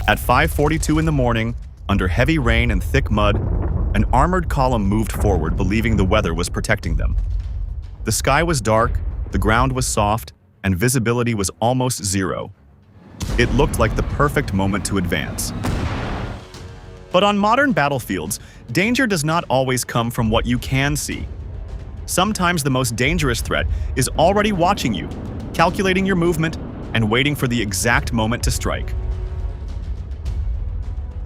At 5:42 in the morning, under heavy rain and thick mud, an armored column moved forward, believing the weather was protecting them. The sky was dark, the ground was soft, and visibility was almost zero. It looked like the perfect moment to advance. But on modern battlefields, danger does not always come from what you can see. Sometimes the most dangerous threat is already watching you, calculating your movement, and waiting for the exact moment to strike.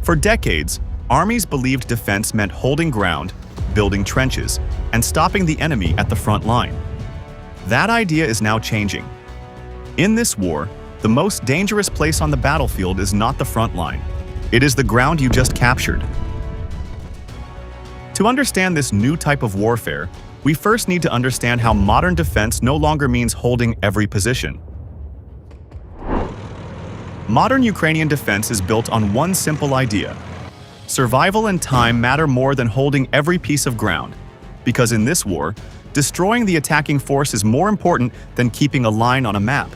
For decades, armies believed defense meant holding ground, building trenches, and stopping the enemy at the front line. That idea is now changing. In this war, the most dangerous place on the battlefield is not the front line. It is the ground you just captured. To understand this new type of warfare, we first need to understand how modern defense no longer means holding every position. Modern Ukrainian defense is built on one simple idea. Survival and time matter more than holding every piece of ground, because in this war, destroying the attacking force is more important than keeping a line on a map.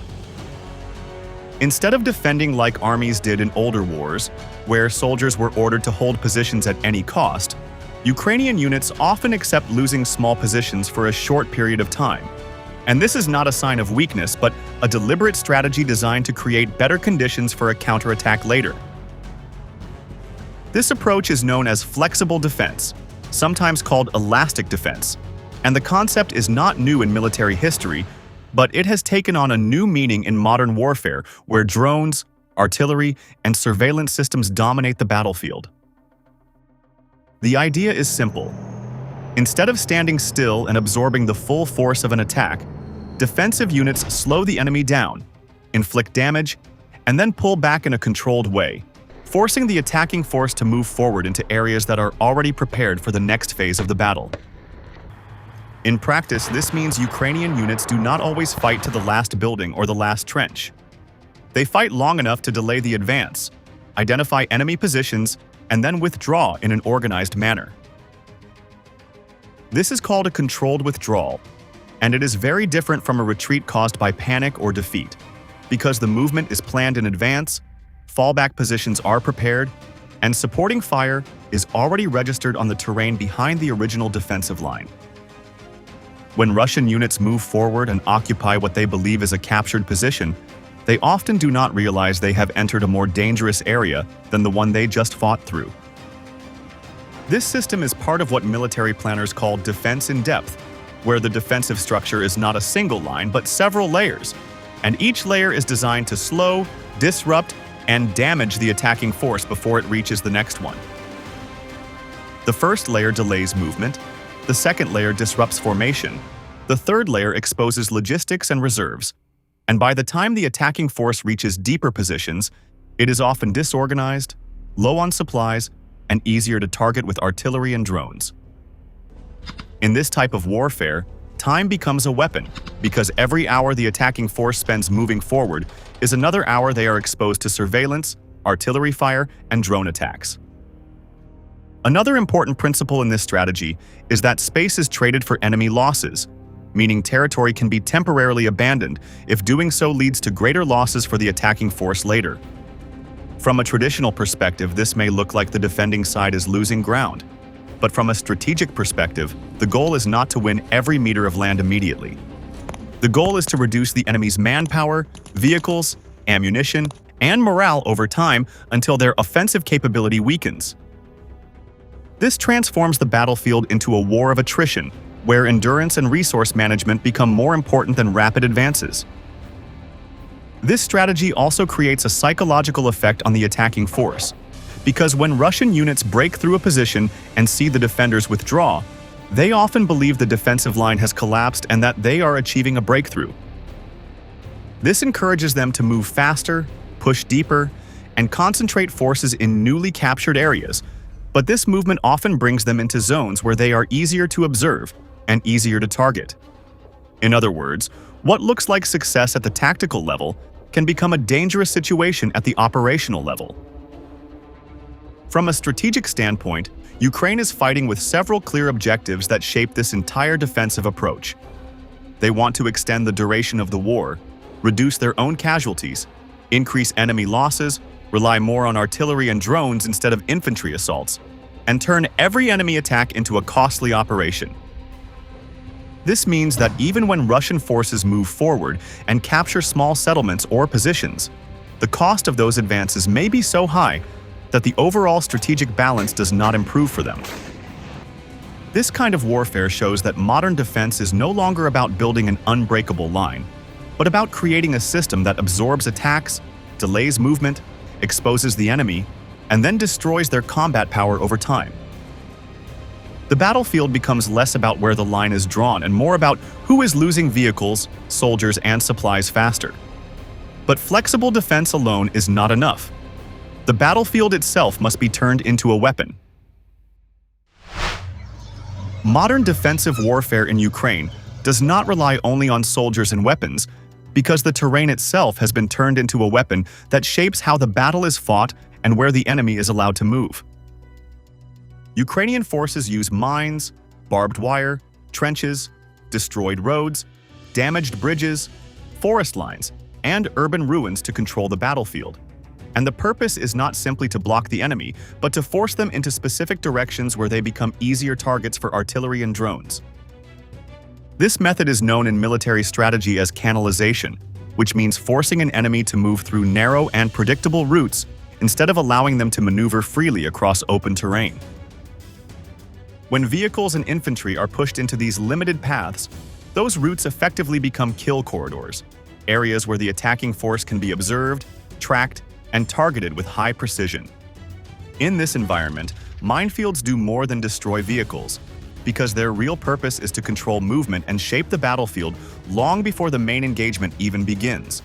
Instead of defending like armies did in older wars, where soldiers were ordered to hold positions at any cost, Ukrainian units often accept losing small positions for a short period of time. And this is not a sign of weakness, but a deliberate strategy designed to create better conditions for a counterattack later. This approach is known as flexible defense, sometimes called elastic defense, and the concept is not new in military history, but it has taken on a new meaning in modern warfare where drones, artillery, and surveillance systems dominate the battlefield. The idea is simple. Instead of standing still and absorbing the full force of an attack, defensive units slow the enemy down, inflict damage, and then pull back in a controlled way, forcing the attacking force to move forward into areas that are already prepared for the next phase of the battle. In practice, this means Ukrainian units do not always fight to the last building or the last trench. They fight long enough to delay the advance, identify enemy positions, and then withdraw in an organized manner. This is called a controlled withdrawal, and it is very different from a retreat caused by panic or defeat, because the movement is planned in advance, fallback positions are prepared, and supporting fire is already registered on the terrain behind the original defensive line. When Russian units move forward and occupy what they believe is a captured position, they often do not realize they have entered a more dangerous area than the one they just fought through. This system is part of what military planners call defense in depth, where the defensive structure is not a single line but several layers, and each layer is designed to slow, disrupt, and damage the attacking force before it reaches the next one. The first layer delays movement, the second layer disrupts formation, the third layer exposes logistics and reserves, and by the time the attacking force reaches deeper positions, it is often disorganized, low on supplies, and easier to target with artillery and drones. In this type of warfare, time becomes a weapon, because every hour the attacking force spends moving forward is another hour they are exposed to surveillance, artillery fire, and drone attacks. Another important principle in this strategy is that space is traded for enemy losses, meaning territory can be temporarily abandoned if doing so leads to greater losses for the attacking force later. From a traditional perspective, this may look like the defending side is losing ground, but from a strategic perspective, the goal is not to win every meter of land immediately. The goal is to reduce the enemy's manpower, vehicles, ammunition, and morale over time until their offensive capability weakens. This transforms the battlefield into a war of attrition, where endurance and resource management become more important than rapid advances. This strategy also creates a psychological effect on the attacking force, because when Russian units break through a position and see the defenders withdraw, they often believe the defensive line has collapsed and that they are achieving a breakthrough. This encourages them to move faster, push deeper, and concentrate forces in newly captured areas, but this movement often brings them into zones where they are easier to observe and easier to target. In other words, what looks like success at the tactical level can become a dangerous situation at the operational level. From a strategic standpoint, Ukraine is fighting with several clear objectives that shape this entire defensive approach. They want to extend the duration of the war, reduce their own casualties, increase enemy losses, rely more on artillery and drones instead of infantry assaults, and turn every enemy attack into a costly operation. This means that even when Russian forces move forward and capture small settlements or positions, the cost of those advances may be so high that the overall strategic balance does not improve for them. This kind of warfare shows that modern defense is no longer about building an unbreakable line, but about creating a system that absorbs attacks, delays movement, exposes the enemy, and then destroys their combat power over time. The battlefield becomes less about where the line is drawn and more about who is losing vehicles, soldiers, and supplies faster. But flexible defense alone is not enough. The battlefield itself must be turned into a weapon. Modern defensive warfare in Ukraine does not rely only on soldiers and weapons, because the terrain itself has been turned into a weapon that shapes how the battle is fought and where the enemy is allowed to move. Ukrainian forces use mines, barbed wire, trenches, destroyed roads, damaged bridges, forest lines, and urban ruins to control the battlefield. And the purpose is not simply to block the enemy, but to force them into specific directions where they become easier targets for artillery and drones. This method is known in military strategy as canalization, which means forcing an enemy to move through narrow and predictable routes instead of allowing them to maneuver freely across open terrain. When vehicles and infantry are pushed into these limited paths, those routes effectively become kill corridors, areas where the attacking force can be observed, tracked, and targeted with high precision. In this environment, minefields do more than destroy vehicles, because their real purpose is to control movement and shape the battlefield long before the main engagement even begins.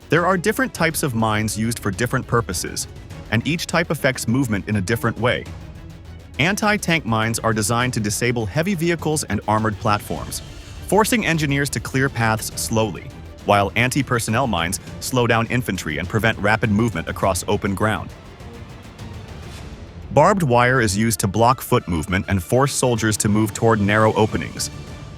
There are different types of mines used for different purposes, and each type affects movement in a different way. Anti-tank mines are designed to disable heavy vehicles and armored platforms, forcing engineers to clear paths slowly, while anti-personnel mines slow down infantry and prevent rapid movement across open ground. Barbed wire is used to block foot movement and force soldiers to move toward narrow openings.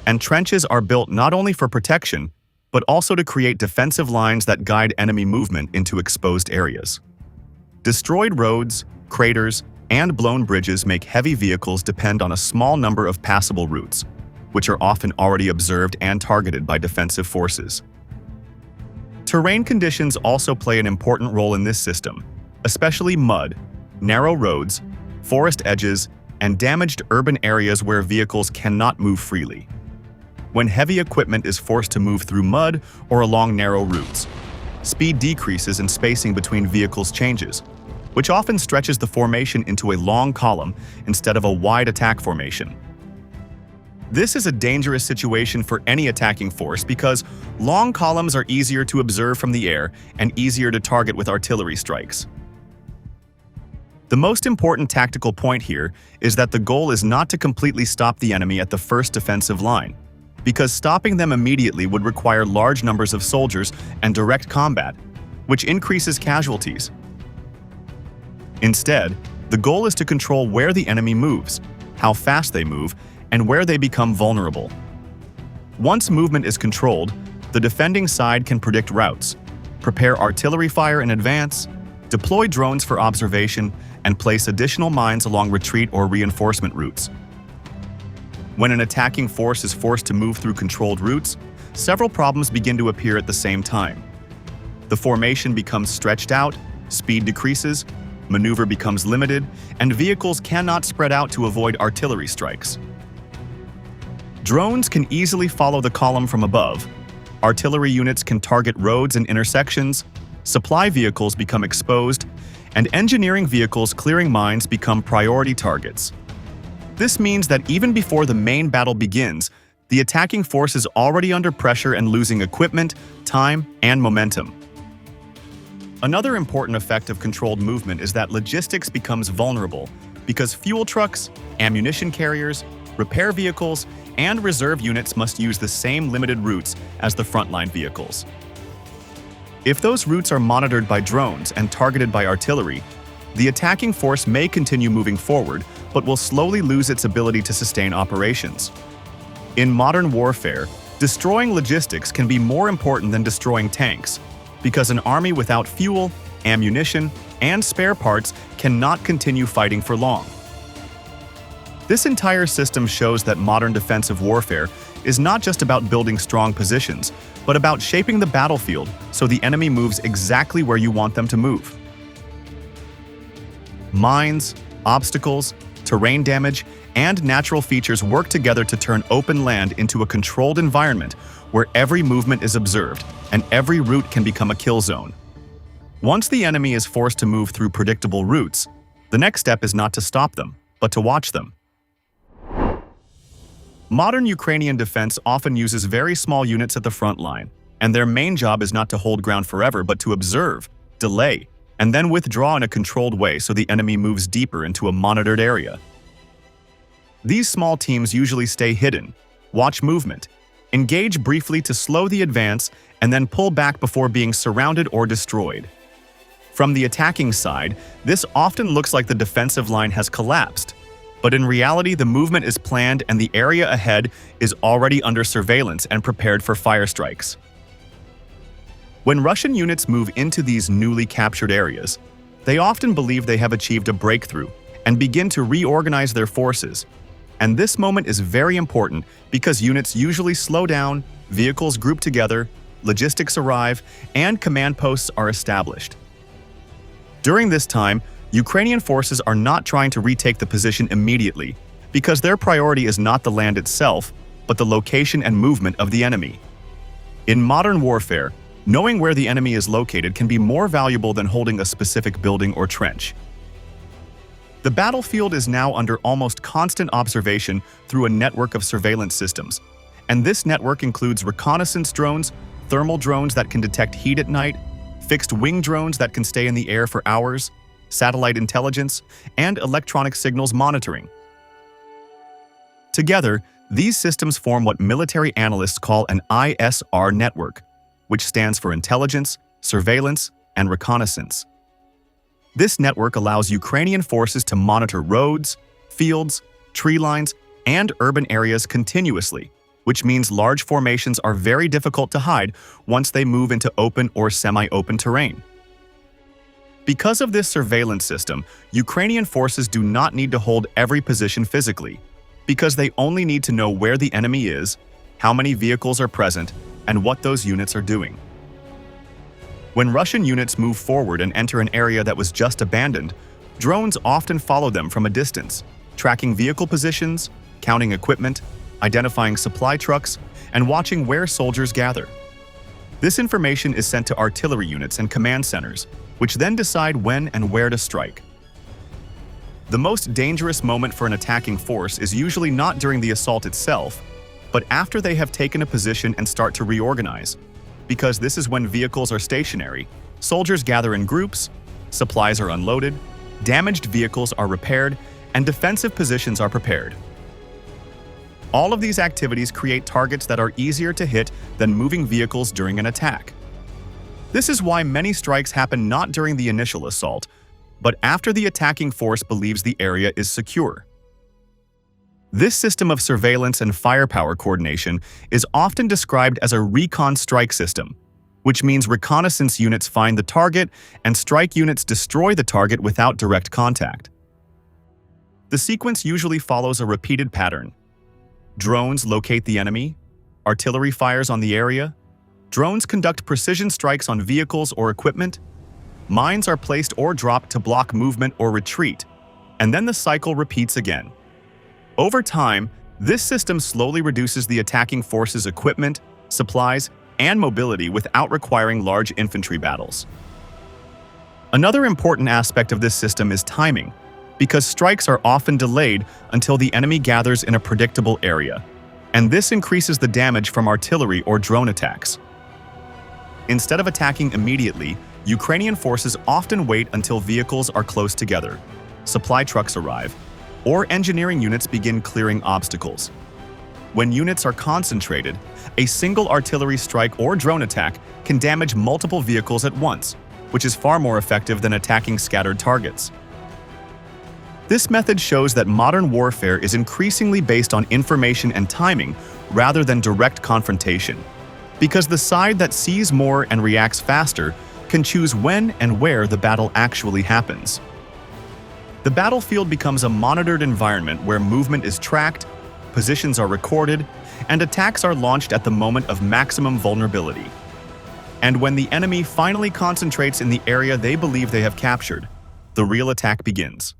And trenches are built not only for protection, but also to create defensive lines that guide enemy movement into exposed areas. Destroyed roads, craters, and blown bridges make heavy vehicles depend on a small number of passable routes, which are often already observed and targeted by defensive forces. Terrain conditions also play an important role in this system, especially mud, narrow roads, forest edges, and damaged urban areas where vehicles cannot move freely. When heavy equipment is forced to move through mud or along narrow routes, speed decreases and spacing between vehicles changes, which often stretches the formation into a long column instead of a wide attack formation. This is a dangerous situation for any attacking force because long columns are easier to observe from the air and easier to target with artillery strikes. The most important tactical point here is that the goal is not to completely stop the enemy at the first defensive line, because stopping them immediately would require large numbers of soldiers and direct combat, which increases casualties. Instead, the goal is to control where the enemy moves, how fast they move, and where they become vulnerable. Once movement is controlled, the defending side can predict routes, prepare artillery fire in advance, deploy drones for observation, and place additional mines along retreat or reinforcement routes. When an attacking force is forced to move through controlled routes, several problems begin to appear at the same time. The formation becomes stretched out, speed decreases, maneuver becomes limited, and vehicles cannot spread out to avoid artillery strikes. Drones can easily follow the column from above, artillery units can target roads and intersections, supply vehicles become exposed, and engineering vehicles clearing mines become priority targets. This means that even before the main battle begins, the attacking force is already under pressure and losing equipment, time, and momentum. Another important effect of controlled movement is that logistics becomes vulnerable because fuel trucks, ammunition carriers, repair vehicles, and reserve units must use the same limited routes as the frontline vehicles. If those routes are monitored by drones and targeted by artillery, the attacking force may continue moving forward, but will slowly lose its ability to sustain operations. In modern warfare, destroying logistics can be more important than destroying tanks, because an army without fuel, ammunition, and spare parts cannot continue fighting for long. This entire system shows that modern defensive warfare is not just about building strong positions, but about shaping the battlefield so the enemy moves exactly where you want them to move. Mines, obstacles, terrain damage, and natural features work together to turn open land into a controlled environment where every movement is observed and every route can become a kill zone. Once the enemy is forced to move through predictable routes, the next step is not to stop them, but to watch them. Modern Ukrainian defense often uses very small units at the front line, and their main job is not to hold ground forever but to observe, delay, and then withdraw in a controlled way so the enemy moves deeper into a monitored area. These small teams usually stay hidden, watch movement, engage briefly to slow the advance, and then pull back before being surrounded or destroyed. From the attacking side, this often looks like the defensive line has collapsed, but in reality the movement is planned and the area ahead is already under surveillance and prepared for fire strikes. When Russian units move into these newly captured areas, they often believe they have achieved a breakthrough and begin to reorganize their forces. And this moment is very important because units usually slow down, vehicles group together, logistics arrive, and command posts are established. During this time, Ukrainian forces are not trying to retake the position immediately because their priority is not the land itself, but the location and movement of the enemy. In modern warfare, knowing where the enemy is located can be more valuable than holding a specific building or trench. The battlefield is now under almost constant observation through a network of surveillance systems, and this network includes reconnaissance drones, thermal drones that can detect heat at night, fixed-wing drones that can stay in the air for hours, satellite intelligence, and electronic signals monitoring. Together, these systems form what military analysts call an ISR network, which stands for Intelligence, Surveillance, and Reconnaissance. This network allows Ukrainian forces to monitor roads, fields, tree lines, and urban areas continuously, which means large formations are very difficult to hide once they move into open or semi-open terrain. Because of this surveillance system, Ukrainian forces do not need to hold every position physically, because they only need to know where the enemy is, how many vehicles are present, and what those units are doing. When Russian units move forward and enter an area that was just abandoned, drones often follow them from a distance, tracking vehicle positions, counting equipment, identifying supply trucks, and watching where soldiers gather. This information is sent to artillery units and command centers, which then decide when and where to strike. The most dangerous moment for an attacking force is usually not during the assault itself, but after they have taken a position and start to reorganize, because this is when vehicles are stationary, soldiers gather in groups, supplies are unloaded, damaged vehicles are repaired, and defensive positions are prepared. All of these activities create targets that are easier to hit than moving vehicles during an attack. This is why many strikes happen not during the initial assault, but after the attacking force believes the area is secure. This system of surveillance and firepower coordination is often described as a Recon-strike system, which means reconnaissance units find the target and strike units destroy the target without direct contact. The sequence usually follows a repeated pattern. Drones locate the enemy, artillery fires on the area, drones conduct precision strikes on vehicles or equipment, mines are placed or dropped to block movement or retreat, and then the cycle repeats again. Over time, this system slowly reduces the attacking force's equipment, supplies, and mobility without requiring large infantry battles. Another important aspect of this system is timing, because strikes are often delayed until the enemy gathers in a predictable area, and this increases the damage from artillery or drone attacks. Instead of attacking immediately, Ukrainian forces often wait until vehicles are close together, supply trucks arrive, or engineering units begin clearing obstacles. When units are concentrated, a single artillery strike or drone attack can damage multiple vehicles at once, which is far more effective than attacking scattered targets. This method shows that modern warfare is increasingly based on information and timing rather than direct confrontation, because the side that sees more and reacts faster can choose when and where the battle actually happens. The battlefield becomes a monitored environment where movement is tracked, positions are recorded, and attacks are launched at the moment of maximum vulnerability. And when the enemy finally concentrates in the area they believe they have captured, the real attack begins.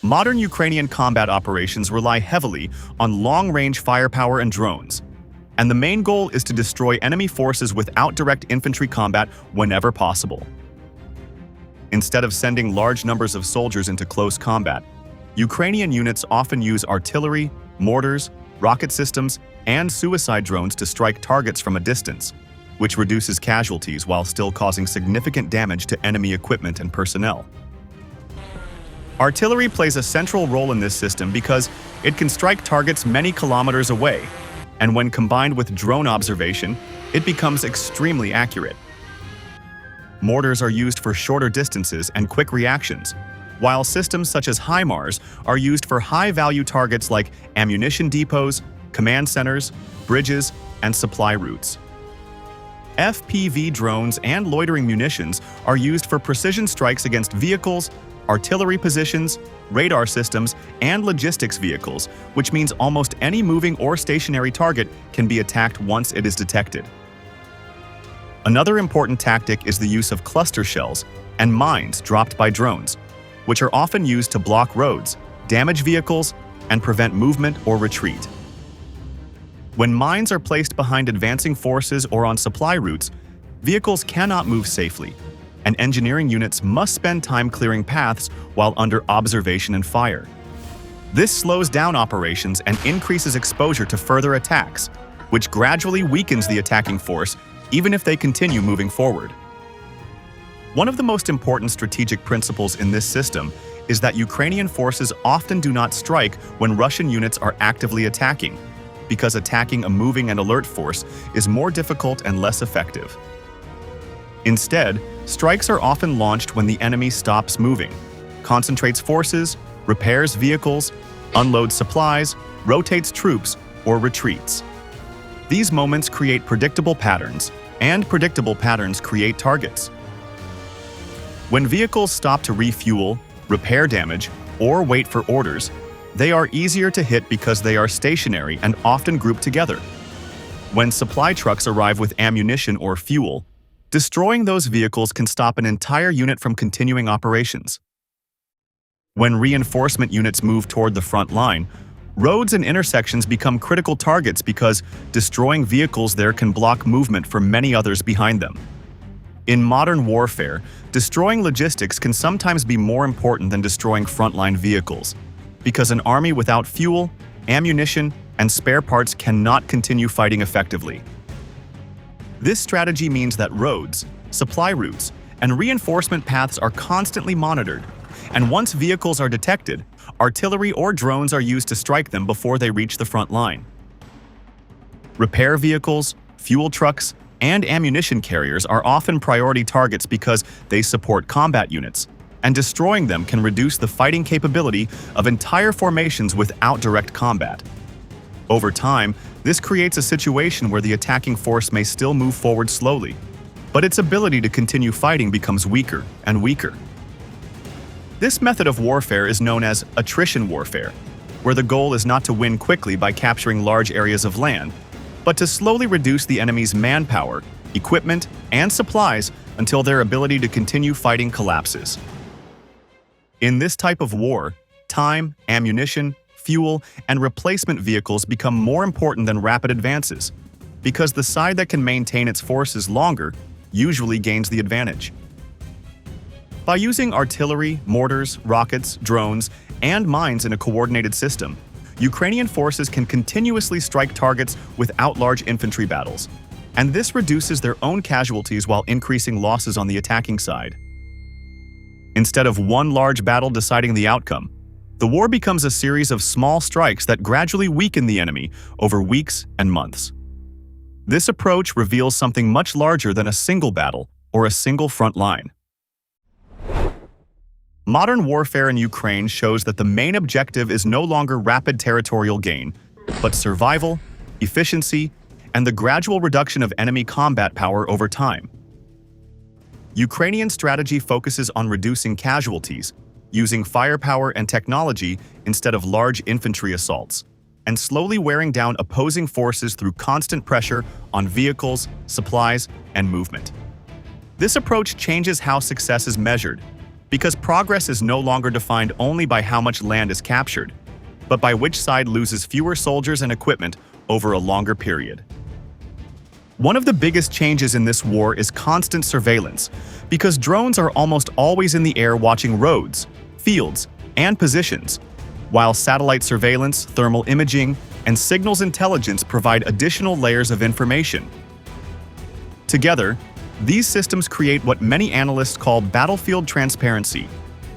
Modern Ukrainian combat operations rely heavily on long-range firepower and drones, and the main goal is to destroy enemy forces without direct infantry combat whenever possible. Instead of sending large numbers of soldiers into close combat, Ukrainian units often use artillery, mortars, rocket systems, and suicide drones to strike targets from a distance, which reduces casualties while still causing significant damage to enemy equipment and personnel. Artillery plays a central role in this system because it can strike targets many kilometers away, and when combined with drone observation, it becomes extremely accurate. Mortars are used for shorter distances and quick reactions, while systems such as HIMARS are used for high-value targets like ammunition depots, command centers, bridges, and supply routes. FPV drones and loitering munitions are used for precision strikes against vehicles, artillery positions, radar systems, and logistics vehicles, which means almost any moving or stationary target can be attacked once it is detected. Another important tactic is the use of cluster shells and mines dropped by drones, which are often used to block roads, damage vehicles, and prevent movement or retreat. When mines are placed behind advancing forces or on supply routes, vehicles cannot move safely, and engineering units must spend time clearing paths while under observation and fire. This slows down operations and increases exposure to further attacks, which gradually weakens the attacking force even if they continue moving forward. One of the most important strategic principles in this system is that Ukrainian forces often do not strike when Russian units are actively attacking, because attacking a moving and alert force is more difficult and less effective. Instead, strikes are often launched when the enemy stops moving, concentrates forces, repairs vehicles, unloads supplies, rotates troops, or retreats. These moments create predictable patterns, and predictable patterns create targets. When vehicles stop to refuel, repair damage, or wait for orders, they are easier to hit because they are stationary and often grouped together. When supply trucks arrive with ammunition or fuel, destroying those vehicles can stop an entire unit from continuing operations. When reinforcement units move toward the front line, roads and intersections become critical targets because destroying vehicles there can block movement for many others behind them. In modern warfare, destroying logistics can sometimes be more important than destroying frontline vehicles, because an army without fuel, ammunition, and spare parts cannot continue fighting effectively. This strategy means that roads, supply routes, and reinforcement paths are constantly monitored, and once vehicles are detected, artillery or drones are used to strike them before they reach the front line. Repair vehicles, fuel trucks, and ammunition carriers are often priority targets because they support combat units, and destroying them can reduce the fighting capability of entire formations without direct combat. Over time, this creates a situation where the attacking force may still move forward slowly, but its ability to continue fighting becomes weaker and weaker. This method of warfare is known as attrition warfare, where the goal is not to win quickly by capturing large areas of land, but to slowly reduce the enemy's manpower, equipment, and supplies until their ability to continue fighting collapses. In this type of war, time, ammunition, fuel, and replacement vehicles become more important than rapid advances, because the side that can maintain its forces longer usually gains the advantage. By using artillery, mortars, rockets, drones, and mines in a coordinated system, Ukrainian forces can continuously strike targets without large infantry battles, and this reduces their own casualties while increasing losses on the attacking side. Instead of one large battle deciding the outcome, the war becomes a series of small strikes that gradually weaken the enemy over weeks and months. This approach reveals something much larger than a single battle or a single front line. Modern warfare in Ukraine shows that the main objective is no longer rapid territorial gain, but survival, efficiency, and the gradual reduction of enemy combat power over time. Ukrainian strategy focuses on reducing casualties, using firepower and technology instead of large infantry assaults, and slowly wearing down opposing forces through constant pressure on vehicles, supplies, and movement. This approach changes how success is measured, because progress is no longer defined only by how much land is captured, but by which side loses fewer soldiers and equipment over a longer period. One of the biggest changes in this war is constant surveillance, because drones are almost always in the air watching roads, fields, and positions, while satellite surveillance, thermal imaging, and signals intelligence provide additional layers of information. Together, these systems create what many analysts call battlefield transparency,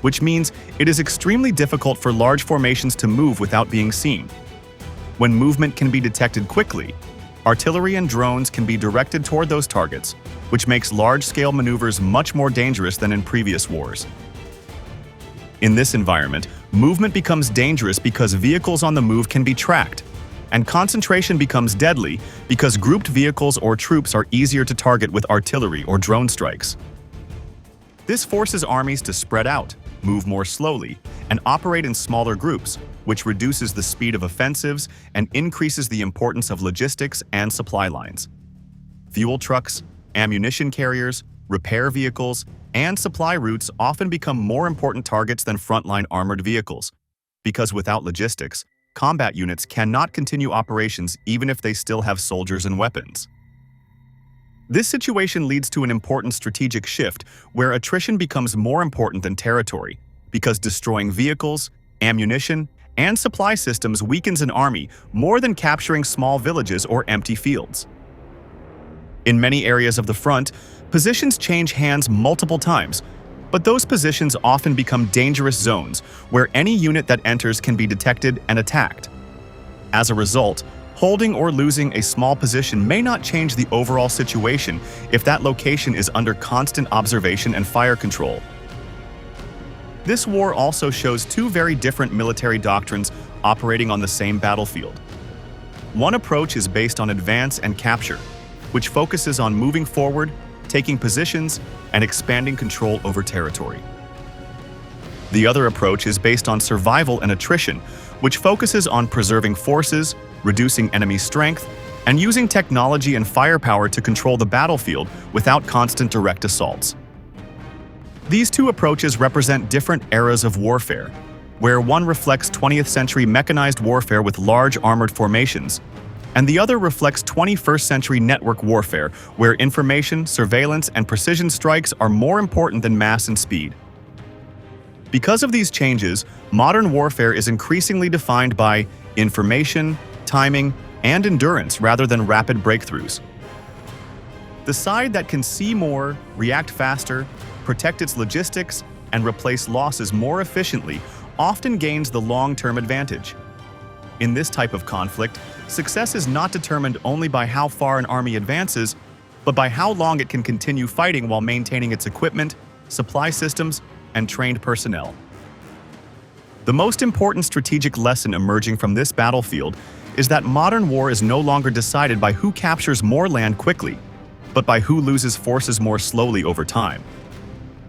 which means it is extremely difficult for large formations to move without being seen. When movement can be detected quickly, artillery and drones can be directed toward those targets, which makes large-scale maneuvers much more dangerous than in previous wars. In this environment, movement becomes dangerous because vehicles on the move can be tracked, and concentration becomes deadly because grouped vehicles or troops are easier to target with artillery or drone strikes. This forces armies to spread out, move more slowly, and operate in smaller groups, which reduces the speed of offensives and increases the importance of logistics and supply lines. Fuel trucks, ammunition carriers, repair vehicles, and supply routes often become more important targets than frontline armored vehicles, because without logistics, combat units cannot continue operations even if they still have soldiers and weapons. This situation leads to an important strategic shift where attrition becomes more important than territory, because destroying vehicles, ammunition, and supply systems weakens an army more than capturing small villages or empty fields. In many areas of the front, positions change hands multiple times, but those positions often become dangerous zones where any unit that enters can be detected and attacked. As a result, holding or losing a small position may not change the overall situation if that location is under constant observation and fire control. This war also shows two very different military doctrines operating on the same battlefield. One approach is based on advance and capture, which focuses on moving forward, taking positions, and expanding control over territory. The other approach is based on survival and attrition, which focuses on preserving forces, reducing enemy strength, and using technology and firepower to control the battlefield without constant direct assaults. These two approaches represent different eras of warfare, where one reflects 20th century mechanized warfare with large armored formations, and the other reflects 21st century network warfare, where information, surveillance, and precision strikes are more important than mass and speed. Because of these changes, modern warfare is increasingly defined by information, timing, and endurance rather than rapid breakthroughs. The side that can see more, react faster, protect its logistics, and replace losses more efficiently often gains the long-term advantage. In this type of conflict, success is not determined only by how far an army advances, but by how long it can continue fighting while maintaining its equipment, supply systems, and trained personnel. The most important strategic lesson emerging from this battlefield is that modern war is no longer decided by who captures more land quickly, but by who loses forces more slowly over time.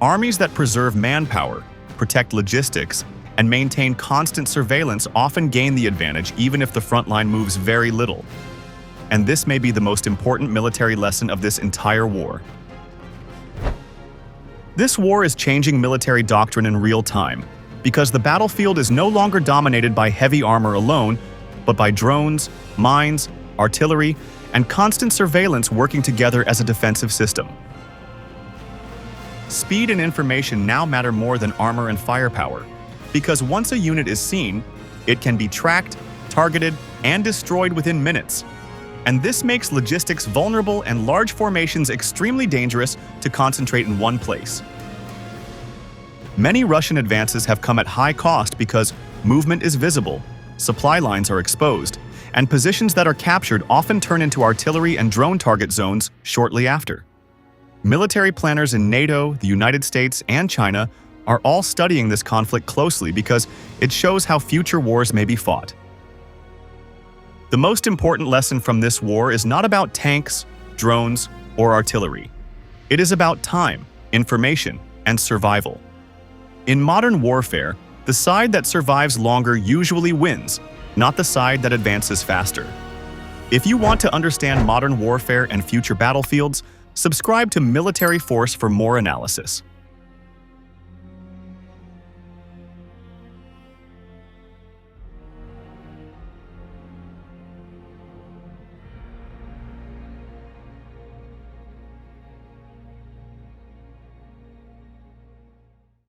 Armies that preserve manpower, protect logistics, and maintain constant surveillance often gain the advantage even if the front line moves very little. And this may be the most important military lesson of this entire war. This war is changing military doctrine in real time, because the battlefield is no longer dominated by heavy armor alone, but by drones, mines, artillery, and constant surveillance working together as a defensive system. Speed and information now matter more than armor and firepower, because once a unit is seen, it can be tracked, targeted, and destroyed within minutes. And this makes logistics vulnerable and large formations extremely dangerous to concentrate in one place. Many Russian advances have come at high cost because movement is visible, supply lines are exposed, and positions that are captured often turn into artillery and drone target zones shortly after. Military planners in NATO, the United States, and China are all studying this conflict closely because it shows how future wars may be fought. The most important lesson from this war is not about tanks, drones, or artillery. It is about time, information, and survival. In modern warfare, the side that survives longer usually wins, not the side that advances faster. If you want to understand modern warfare and future battlefields, subscribe to Military Force for more analysis.